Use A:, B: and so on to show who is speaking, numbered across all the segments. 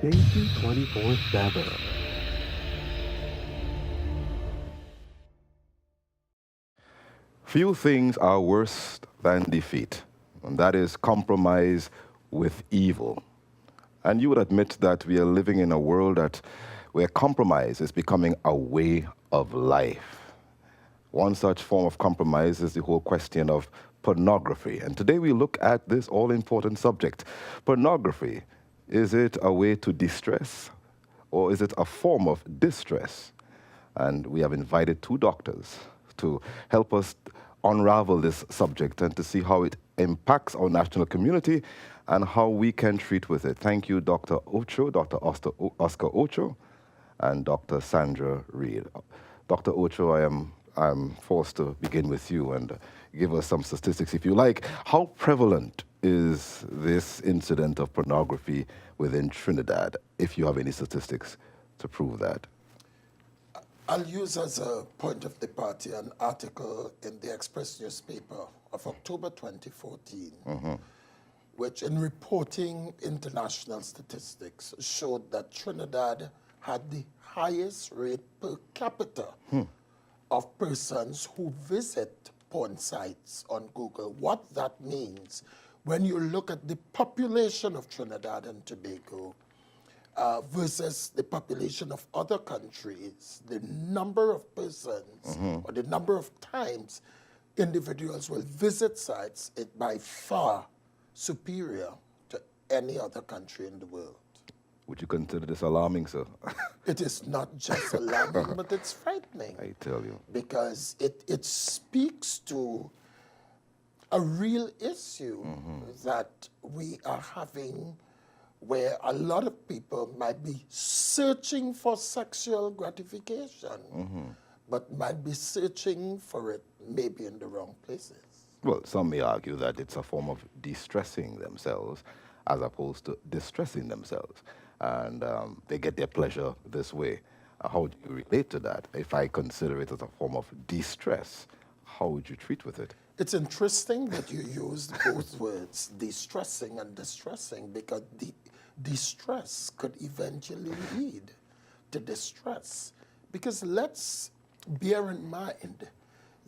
A: JC24/7.
B: Few things are worse than defeat, and that is compromise with evil. And you would admit that we are living in a world where compromise is becoming a way of life. One such form of compromise is the whole question of pornography. And today we look at this all-important subject. Pornography, is it a way to distress, or is it a form of distress? And we have invited two doctors to help us unravel this subject and to see how it impacts our national community and how we can treat with it. Thank you, Dr. Ocho, Dr. Oscar Ocho, and Dr. Sandra Reed. Dr. Ocho, I'm forced to begin with you and give us some statistics, if you like. How prevalent is this incident of pornography within Trinidad, if you have any statistics to prove that?
C: I'll use as a point of departure an article in the Express newspaper of October 2014, which in reporting international statistics showed that Trinidad had the highest rate per capita of persons who visit porn sites on Google. What that means, when you look at the population of Trinidad and Tobago, versus the population of other countries, the number of persons or the number of times individuals will visit sites is by far superior to any other country in the world.
B: Would you consider this alarming, sir?
C: It is not just alarming, but it's frightening.
B: I tell you.
C: Because it speaks to a real issue that we are having, where a lot of people might be searching for sexual gratification, but might be searching for it maybe in the wrong places.
B: Well, some may argue that it's a form of de-stressing themselves as opposed to distressing themselves. And they get their pleasure this way. How do you relate to that? If I consider it as a form of de-stress, how would you treat with it?
C: It's interesting that you used both words, de-stressing and distressing, because the distress could eventually lead to distress. Because let's bear in mind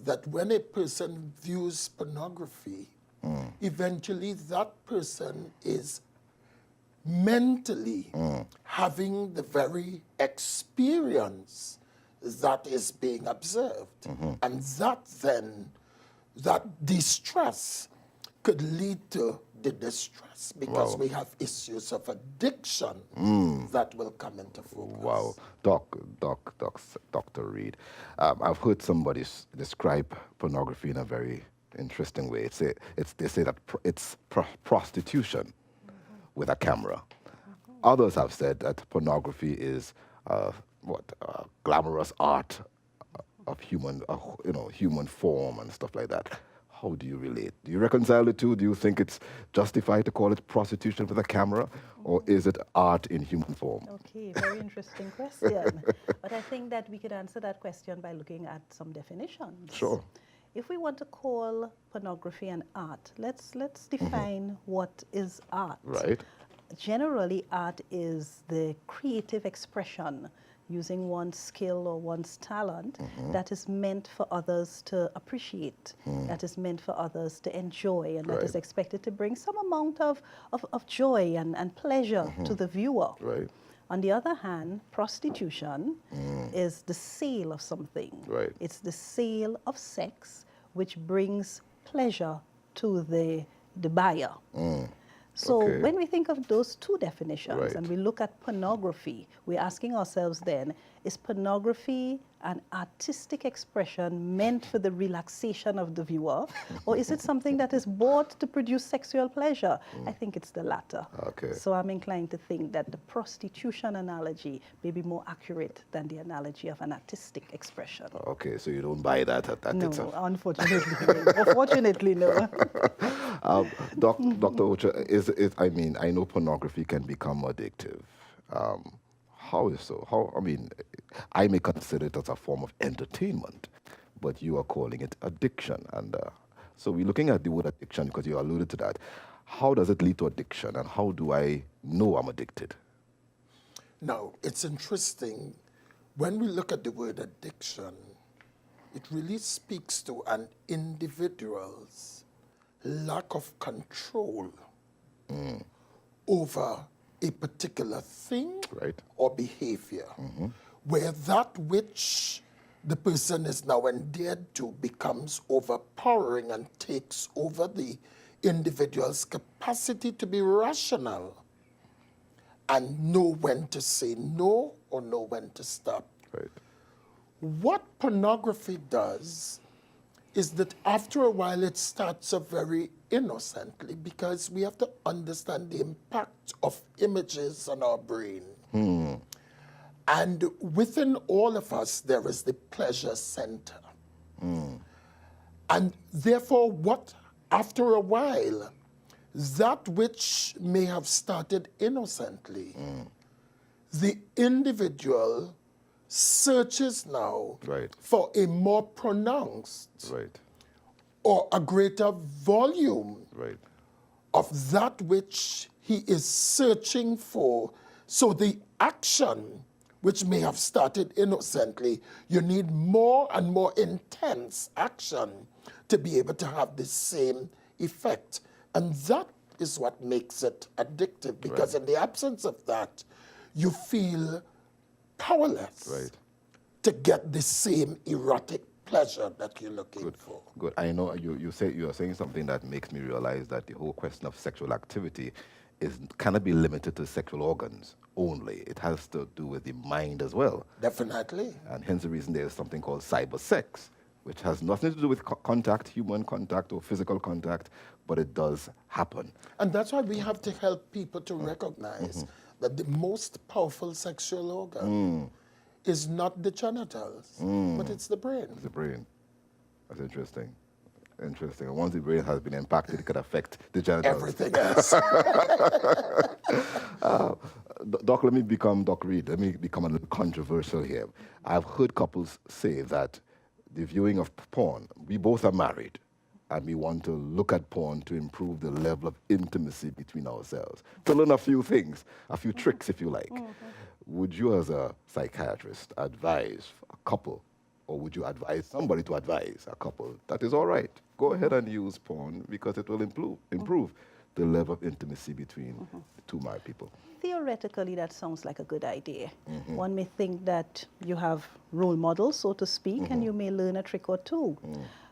C: that when a person views pornography, eventually that person is mentally having the very experience that is being observed. And that then, that distress could lead to the distress, because we have issues of addiction that will come into focus.
B: Wow. Dr. Reed, I've heard somebody describe pornography in a very interesting way. They say that it's prostitution with a camera. Others have said that pornography is glamorous art of human form and stuff like that. How do you relate? Do you reconcile the two? Do you think it's justified to call it prostitution with a camera, or is it art in human form?
D: Okay, very interesting question. But I think that we could answer that question by looking at some definitions.
B: Sure.
D: If we want to call pornography an art, let's define what is art.
B: Right.
D: Generally, art is the creative expression using one's skill or one's talent that is meant for others to appreciate, that is meant for others to enjoy, and that is expected to bring some amount of joy and pleasure to the viewer.
B: Right.
D: On the other hand, prostitution is the sale of something.
B: Right.
D: It's the sale of sex, which brings pleasure to the buyer. So when we think of those two definitions and we look at pornography, we're asking ourselves then, is pornography an artistic expression meant for the relaxation of the viewer, or is it something that is bought to produce sexual pleasure? I think it's the latter.
B: Okay.
D: So I'm inclined to think that the prostitution analogy may be more accurate than the analogy of an artistic expression.
B: Okay, so you don't buy that?
D: No, unfortunately, no. Unfortunately, no.
B: Dr. Ocha, I know pornography can become addictive. How is so? I may consider it as a form of entertainment, but you are calling it addiction. And so we're looking at the word addiction because you alluded to that. How does it lead to addiction, and how do I know I'm addicted?
C: Now, it's interesting, when we look at the word addiction, it really speaks to an individual's lack of control over a particular thing or behavior, where that which the person is now endeared to becomes overpowering and takes over the individual's capacity to be rational and know when to say no or know when to stop.
B: Right.
C: What pornography does is that after a while it starts off very innocently, because we have to understand the impact of images on our brain. And within all of us, there is the pleasure center. And therefore, what, after a while, that which may have started innocently, the individual searches now for a more pronounced or a greater volume of that which he is searching for. So the action, which may have started innocently, you need more and more intense action to be able to have the same effect. And that is what makes it addictive, because in the absence of that, you feel powerless to get the same erotic pleasure that you're looking for.
B: Good. I know you are saying something that makes me realize that the whole question of sexual activity cannot be limited to sexual organs only. It has to do with the mind as well.
C: Definitely.
B: And hence the reason there is something called cyber sex, which has nothing to do with contact, human contact or physical contact, but it does happen.
C: And that's why we have to help people to recognize that the most powerful sexual organ is not the genitals, but it's the brain.
B: It's the brain. That's interesting. Interesting. And once the brain has been impacted, it could affect the genitals.
C: Everything else.
B: Doc, let me become Doc Reed. Let me become a little controversial here. I've heard couples say that the viewing of porn, we both are married, and we want to look at porn to improve the level of intimacy between ourselves, to learn a few things, a few tricks, if you like. Would you, as a psychiatrist, advise a couple, or would you advise somebody to advise a couple that is all right, go ahead and use porn because it will improve the level of intimacy between the two married people?
D: Theoretically, that sounds like a good idea. One may think that you have role models, so to speak, and you may learn a trick or two.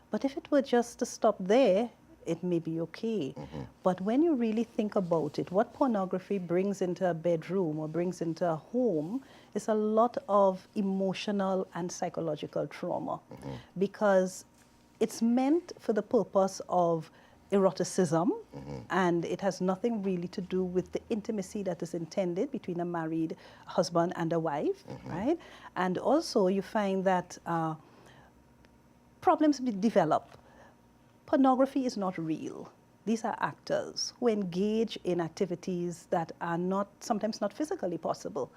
D: But if it were just to stop there, it may be okay. But when you really think about it, what pornography brings into a bedroom or brings into a home is a lot of emotional and psychological trauma, because it's meant for the purpose of eroticism, and it has nothing really to do with the intimacy that is intended between a married husband and a wife, right? And also you find that problems develop. Pornography is not real. These are actors who engage in activities that are sometimes not physically possible.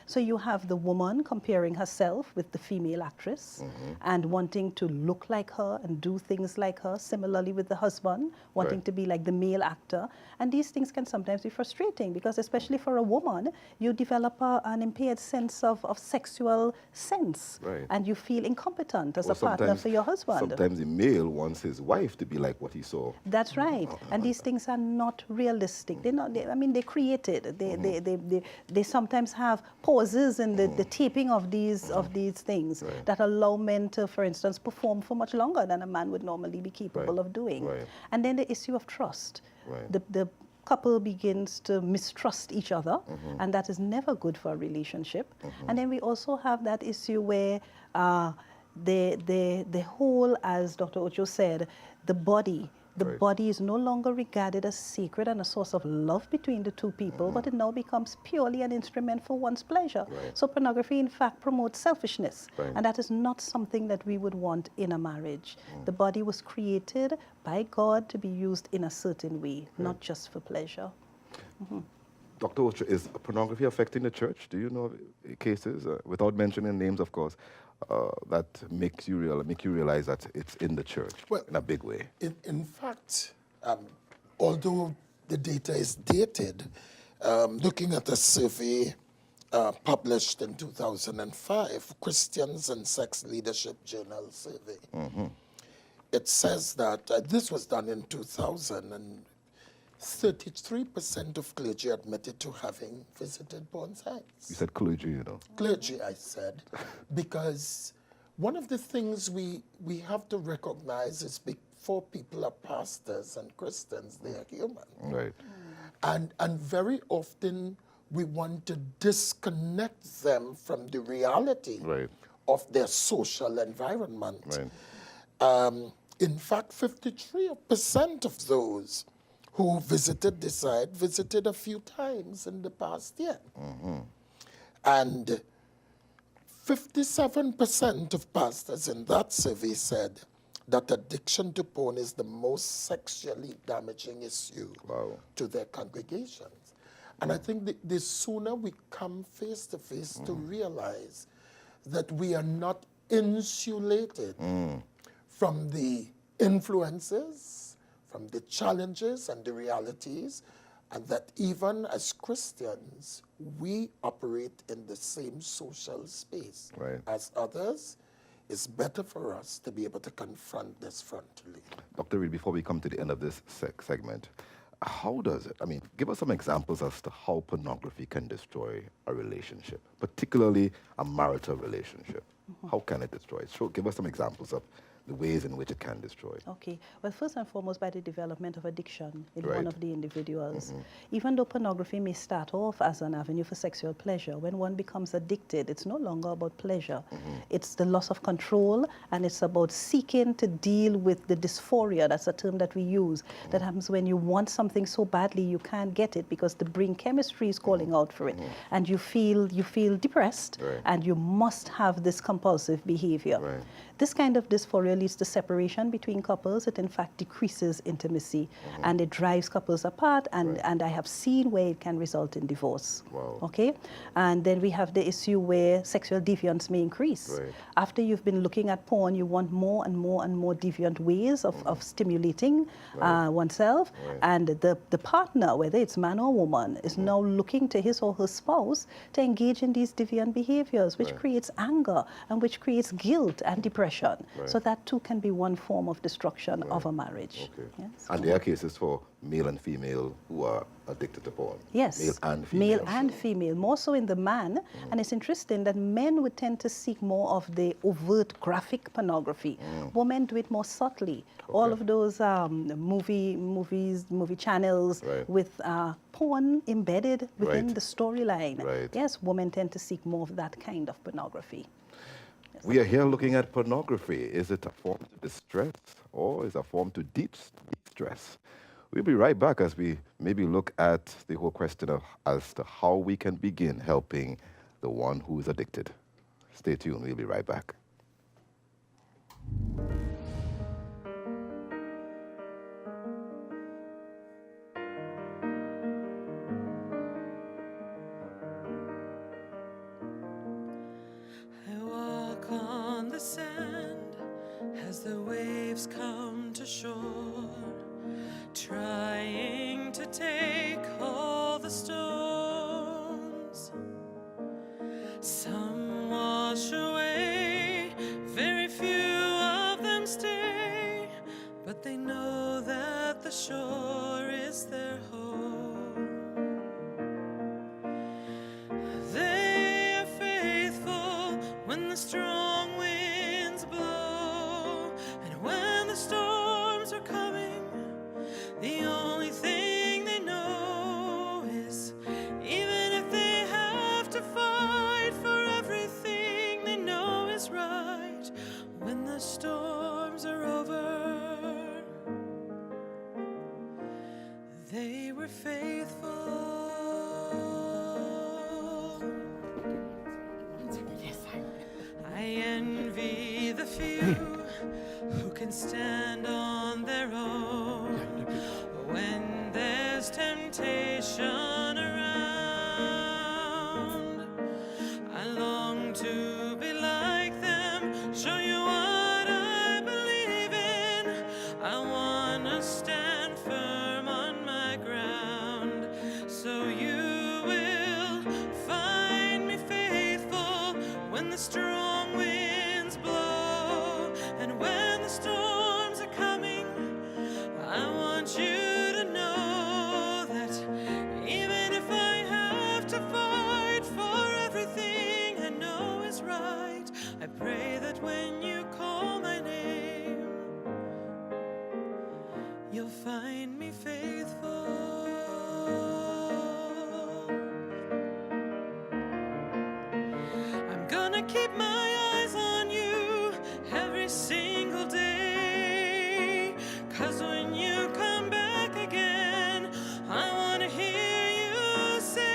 D: So you have the woman comparing herself with the female actress and wanting to look like her and do things like her. Similarly with the husband, wanting to be like the male actor. And these things can sometimes be frustrating, because especially for a woman, you develop an impaired sense of sexual sense. And you feel incompetent as a partner for your husband.
B: Sometimes the male wants his wife to be like what he saw.
D: That's right. And these things are not realistic. They're not, I mean, they're created. They sometimes have pauses in the taping of these things that allow men to, for instance, perform for much longer than a man would normally be capable of doing. And then the issue of trust. The couple begins to mistrust each other, and that is never good for a relationship. And then we also have that issue where the whole, as Dr. Ocho said, the body is no longer regarded as sacred and a source of love between the two people, but it now becomes purely an instrument for one's pleasure. So pornography, in fact, promotes selfishness, and that is not something that we would want in a marriage. The body was created by God to be used in a certain way, not just for pleasure.
B: Dr. Ocho, is pornography affecting the church? Do you know of cases, without mentioning names, of course, that make you realize that it's in the church in a big way?
C: In fact, although the data is dated, looking at a survey published in 2005, Christians and Sex Leadership Journal survey. It says that this was done in 2000, and 33% of clergy admitted to having visited porn sites.
B: You said clergy, you know.
C: Clergy, I said, because one of the things we have to recognize is before people are pastors and Christians, they are human.
B: Right.
C: And very often we want to disconnect them from the reality of their social environment.
B: Right.
C: In fact, 53% of those who visited the site visited a few times in the past year. And 57% of pastors in that survey said that addiction to porn is the most sexually damaging issue to their congregations. And I think the sooner we come face to face to realize that we are not insulated from the influences, from the challenges and the realities, and that even as Christians, we operate in the same social space as others, it's better for us to be able to confront this frontally.
B: Dr. Reed, before we come to the end of this segment, how does it, I mean, give us some examples as to how pornography can destroy a relationship, particularly a marital relationship. How can it destroy it? So give us some examples of the ways in which it can destroy.
D: Okay. Well, first and foremost, by the development of addiction in one of the individuals. Even though pornography may start off as an avenue for sexual pleasure, when one becomes addicted, it's no longer about pleasure. It's the loss of control, and it's about seeking to deal with the dysphoria. That's a term that we use. That happens when you want something so badly you can't get it because the brain chemistry is calling out for it. And you feel depressed, and you must have this compulsive behavior. This kind of dysphoria leads to separation between couples. It in fact decreases intimacy, and it drives couples apart, and I have seen where it can result in divorce. Okay? And then we have the issue where sexual deviance may increase. After you've been looking at porn, you want more and more and more deviant ways of stimulating oneself, and the partner, whether it's man or woman, is now looking to his or her spouse to engage in these deviant behaviors, which creates anger and which creates guilt and depression. So that too can be one form of destruction of a marriage. Yes.
B: And there are cases for male and female who are addicted to porn.
D: Yes.
B: Male and female.
D: Male and female, more so in the man. And it's interesting that men would tend to seek more of the overt graphic pornography. Women do it more subtly. All of those movie channels with porn embedded within the storyline. Yes, women tend to seek more of that kind of pornography.
B: We are here looking at pornography. Is it a form to distress or is it a form to de-stress? We'll be right back as we maybe look at the whole question of as to how we can begin helping the one who is addicted. Stay tuned. We'll be right back.
A: The waves come to shore, trying to take all the stones. Some wash away, very few of them stay, but they know that the shore is their home. They are faithful when the strong winds blow, and when the storms are coming, the only thing they know is, even if they have to fight for everything they know is right, when the storms are over, they were faithful. I envy the few who can stand on their own when there's temptation around. I long to be like them, show you what I believe in. I want to stand firm on my ground, so you will find the strong winds blow, and when the storms are coming, I want you to know that even if I have to fight for everything I know is right, I pray that when you call my name, you'll find me faithful. I'm gonna keep my eyes on you every single day, 'cause when you come back again, I wanna hear you say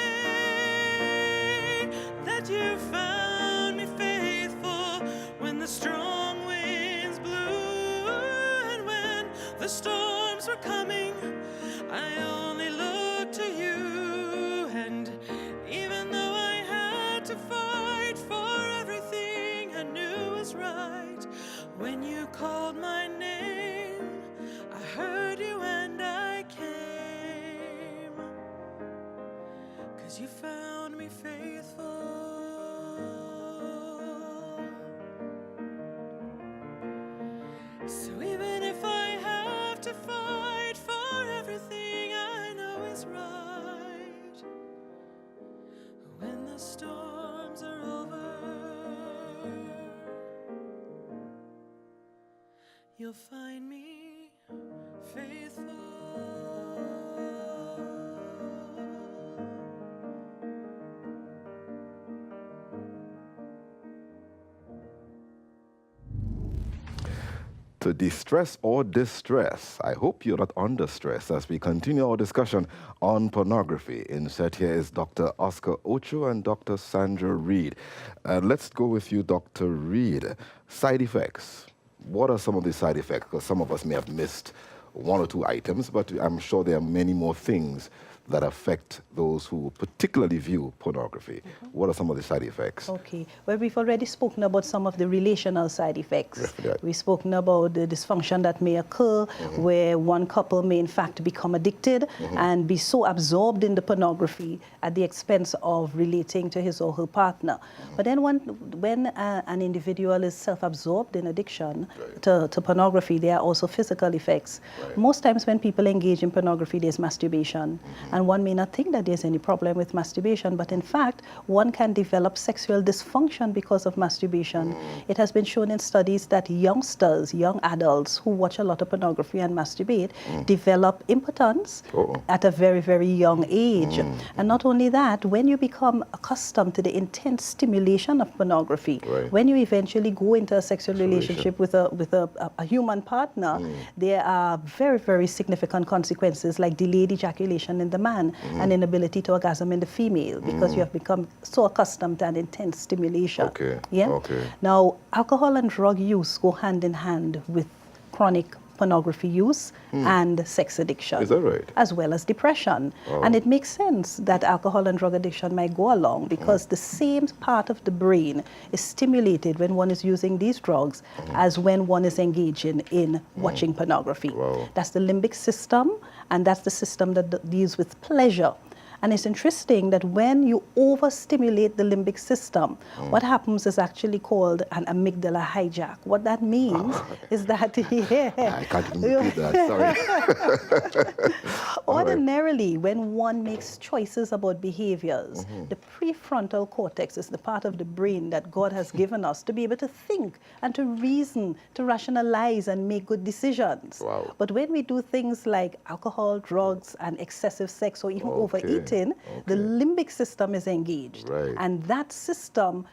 A: that you found me faithful when the strong winds blew, and when the storms were coming, I only looked to you. And even though I had to fight for everything I knew was right, when you called my name, I heard you and I came, 'cause you found me faithful. So even if I have to fight for everything I know is right, when the storms are over, you'll find me faithful.
B: To de-stress or distress, I hope you're not under stress as we continue our discussion on pornography. In set here is Dr. Oscar Ocho and Dr. Sandra Reed. Let's go with you, Dr. Reed. Side effects. What are some of the side effects? Because some of us may have missed one or two items, but I'm sure there are many more things that affect those who particularly view pornography. What are some of the side effects?
D: Okay. Well, we've already spoken about some of the relational side effects.
B: Yeah.
D: We've spoken about the dysfunction that may occur where one couple may in fact become addicted and be so absorbed in the pornography at the expense of relating to his or her partner. But then when an individual is self-absorbed in addiction to pornography, there are also physical effects. Most times when people engage in pornography, there's masturbation. And one may not think that there's any problem with masturbation, but in fact, one can develop sexual dysfunction because of masturbation. It has been shown in studies that youngsters, young adults who watch a lot of pornography and masturbate develop impotence at a very, very young age. And not only that, when you become accustomed to the intense stimulation of pornography, when you eventually go into a sexual relationship with a human partner, there are very, very significant consequences like delayed ejaculation in the man and inability to orgasm in the female because you have become so accustomed to an intense stimulation. Now, alcohol and drug use go hand in hand with chronic pornography use and sex addiction.
B: Is that right?
D: As well as depression. And it makes sense that alcohol and drug addiction might go along because the same part of the brain is stimulated when one is using these drugs as when one is engaging in watching pornography. That's the limbic system, and that's the system that deals with pleasure. And it's interesting that when you overstimulate the limbic system, what happens is actually called an amygdala hijack. What that means is that,
B: I can't even repeat that, sorry.
D: Ordinarily, when one makes choices about behaviors, the prefrontal cortex is the part of the brain that God has given us to be able to think and to reason, to rationalize and make good decisions. But when we do things like alcohol, drugs, and excessive sex, or even overeating, the limbic system is engaged. And that system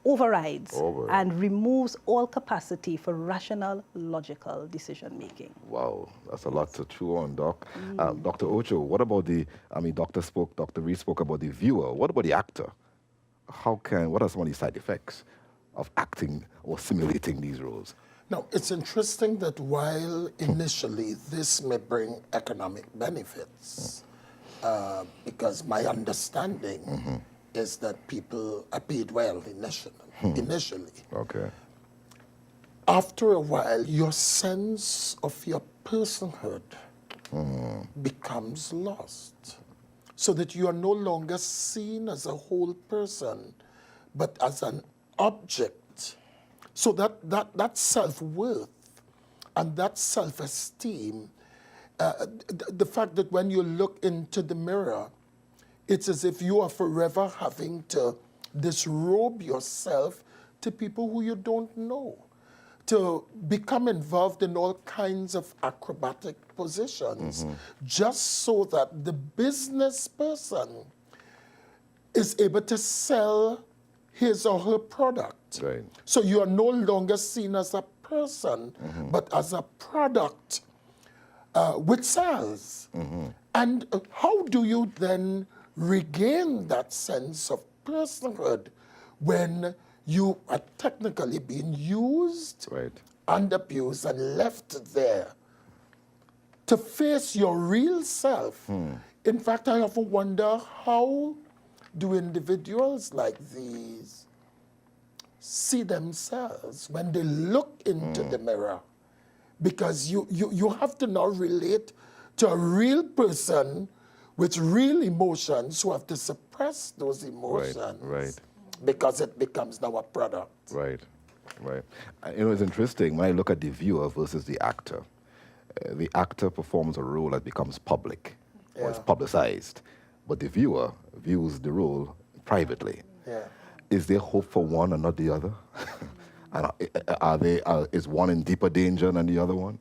D: overrides and removes all capacity for rational, logical decision making. Wow,
B: that's a lot to chew on, Doc. Dr. Ocho, what about Dr. Reed spoke about the viewer. What about the actor? What are some of the side effects of acting or simulating these roles?
C: Now, it's interesting that while initially this may bring economic benefits, because my understanding is that people are paid well initially. After a while, your sense of your personhood becomes lost, so that you are no longer seen as a whole person, but as an object. So that self-worth and that self-esteem, the fact that when you look into the mirror, it's as if you are forever having to disrobe yourself to people who you don't know, to become involved in all kinds of acrobatic positions, just so that the business person is able to sell his or her product.
B: Right.
C: So you are no longer seen as a person, but as a product which sells. And how do you then regain that sense of personhood when you are technically being used and abused and left there to face your real self? In fact, I often wonder, how do individuals like these see themselves when they look into the mirror? Because you have to now relate to a real person with real emotions who have to suppress those emotions because it becomes now a product.
B: Right. You know, it's interesting when I look at the viewer versus the actor. The actor performs a role that becomes public, or it's publicized, but the viewer views the role privately. Is there hope for one and not the other? And is one in deeper danger than the other one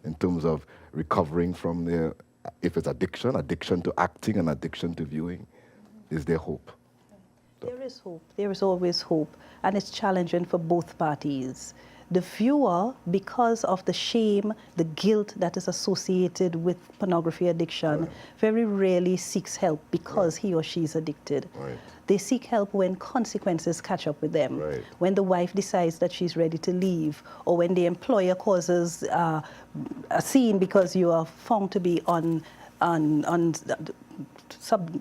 B: in terms of recovering from their, if it's addiction to acting and addiction to viewing? Is there hope?
D: There is hope. There is always hope. And it's challenging for both parties. The viewer, because of the shame, the guilt that is associated with pornography addiction, very rarely seeks help because he or she is addicted. They seek help when consequences catch up with them. When the wife decides that she's ready to leave, or when the employer causes a scene because you are found to be on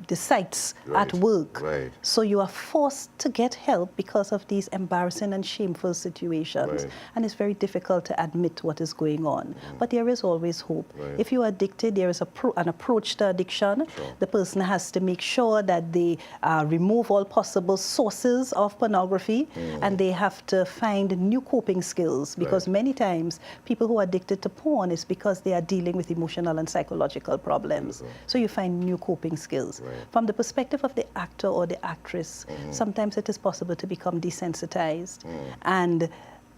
D: the sites at work. So you are forced to get help because of these embarrassing and shameful situations. And it's very difficult to admit what is going on. But there is always hope. If you are addicted, there is an approach to addiction. The person has to make sure that they remove all possible sources of pornography, and they have to find new coping skills, because many times people who are addicted to porn is because they are dealing with emotional and psychological problems. So you find new coping skills. From the perspective of the actor or the actress, sometimes it is possible to become desensitized, and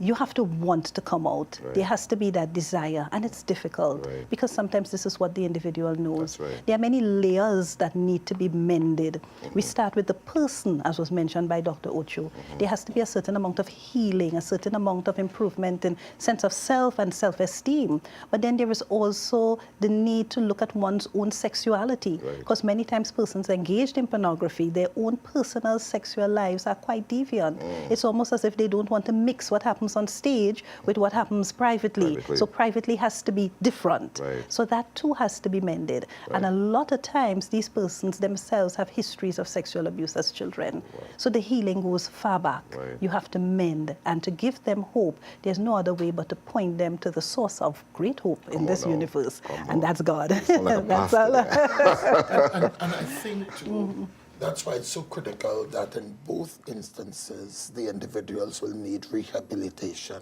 D: you have to want to come out. There has to be that desire, and it's difficult because sometimes this is what the individual knows. There are many layers that need to be mended. We start with the person, as was mentioned by Dr. Ocho. There has to be a certain amount of healing, a certain amount of improvement in sense of self and self-esteem. But then there is also the need to look at one's own sexuality, because many times persons engaged in pornography, their own personal sexual lives are quite deviant. It's almost as if they don't want to mix what happens on stage with what happens privately. So privately has to be different. So that too has to be mended. And a lot of times these persons themselves have histories of sexual abuse as children. So the healing goes far back. You have to mend, and to give them hope, there's no other way but to point them to the source of great hope in this universe, and that's God. That's all.
C: And I think too, that's why it's so critical that in both instances, the individuals will need rehabilitation.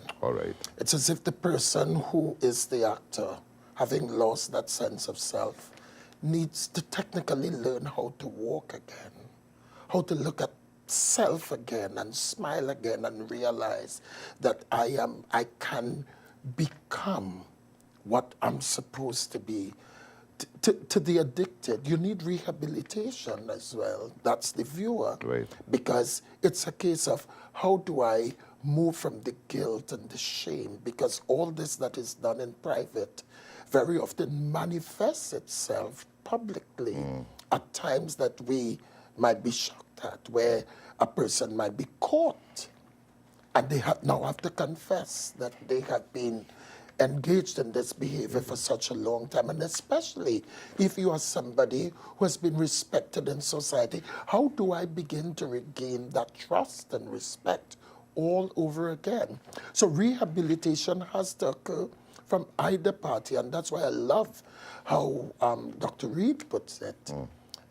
C: It's as if the person who is the actor, having lost that sense of self, needs to technically learn how to walk again, how to look at self again and smile again and realize that I can become what I'm supposed to be. To the addicted, you need rehabilitation as well. That's the viewer. Because it's a case of, how do I move from the guilt and the shame? Because all this that is done in private very often manifests itself publicly at times that we might be shocked at, where a person might be caught and they now have to confess that they have been engaged in this behavior for such a long time. And especially if you are somebody who has been respected in society, how do I begin to regain that trust and respect all over again? So rehabilitation has to occur from either party, and that's why I love how Dr. Reed puts it,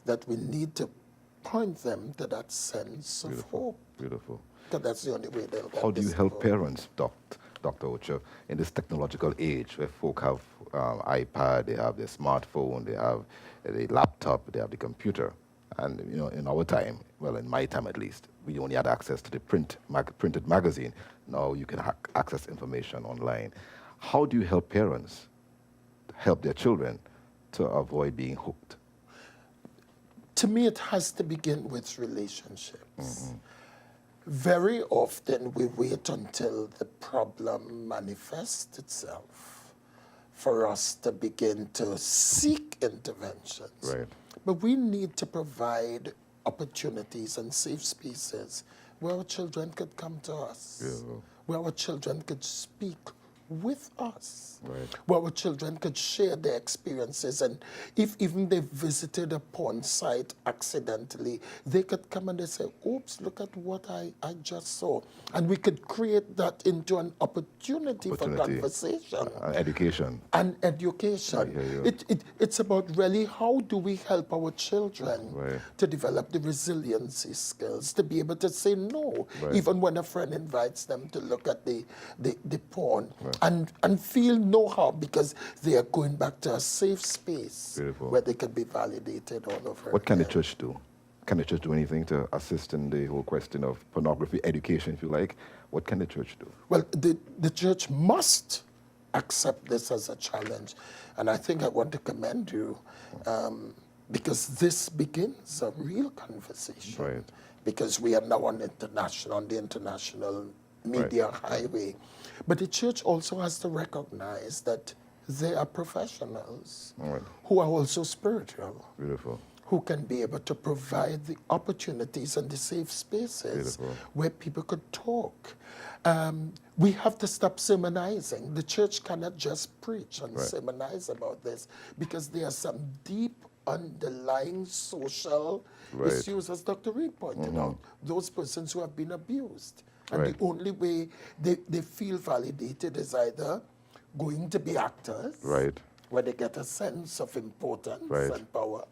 C: that we need to point them to that sense of hope.
B: Beautiful.
C: Because that's the only way they'll get
B: How do you
C: this
B: help
C: to go.
B: parents, Dr. Ocho, in this technological age where folk have iPad, they have their smartphone, they have the laptop, they have the computer? And in our time, well, in my time at least, we only had access to the printed magazine. Now you can access information online. How do you help parents help their children to avoid being hooked?
C: To me, it has to begin with relationships. Very often we wait until the problem manifests itself for us to begin to seek interventions.
B: Right.
C: But we need to provide opportunities and safe spaces where our children could come to us, where our children could speak with us, where our children could share their experiences, and if even they visited a porn site accidentally, they could come and they say, oops, look at what I just saw. And we could create that into an opportunity for conversation.
B: Education.
C: And education. It's about really how do we help our children to develop the resiliency skills, to be able to say no, even when a friend invites them to look at the porn. And feel know-how because they are going back to a safe space where they can be validated all over.
B: What can the church do? Can the church do anything to assist in the whole question of pornography education, if you like? What can the church do?
C: Well, the church must accept this as a challenge. And I think I want to commend you because this begins a real conversation. Because we are now on the international media highway. But the church also has to recognize that they are professionals who are also spiritual. Who can be able to provide the opportunities and the safe spaces where people could talk. We have to stop sermonizing. The church cannot just preach and sermonize about this because there are some deep underlying social issues, as Dr. Reed pointed out, those persons who have been abused. And the only way they feel validated is either going to be actors, where they get a sense of importance and power,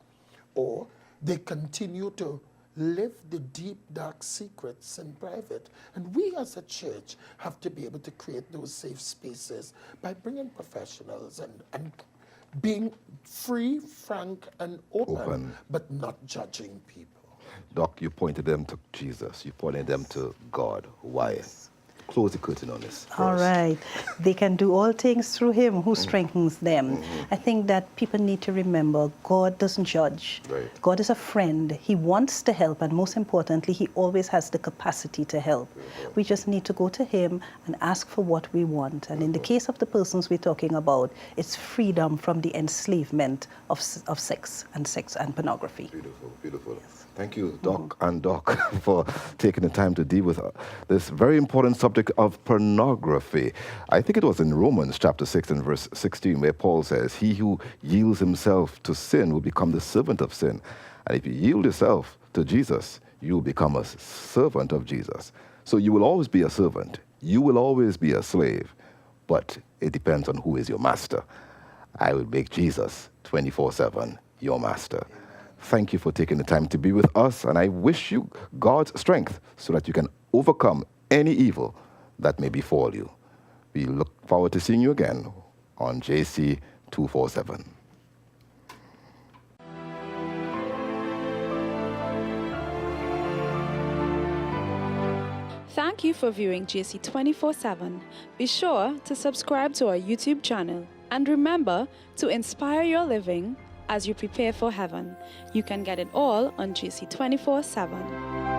C: or they continue to live the deep, dark secrets in private. And we as a church have to be able to create those safe spaces by bringing professionals and being free, frank, and open, but not judging people.
B: Doc, you pointed them to Jesus. You pointed them to God. Why? Close the curtain on this.
D: All right. They can do all things through him who strengthens them. I think that people need to remember God doesn't judge. God is a friend. He wants to help, and most importantly, he always has the capacity to help. We just need to go to him and ask for what we want. And in the case of the persons we're talking about, it's freedom from the enslavement of sex and pornography.
B: Beautiful, beautiful. Yes. Thank you, Doc and Doc, for taking the time to deal with this very important subject of pornography. I think it was in Romans chapter 6 and verse 16 where Paul says, he who yields himself to sin will become the servant of sin. And if you yield yourself to Jesus, you will become a servant of Jesus. So you will always be a servant. You will always be a slave. But it depends on who is your master. I will make Jesus 24/7 your master. Thank you for taking the time to be with us, and I wish you God's strength so that you can overcome any evil that may befall you. We look forward to seeing you again on JC247.
E: Thank you for viewing JC247. Be sure to subscribe to our YouTube channel and remember to inspire your living as you prepare for heaven. You can get it all on JC247.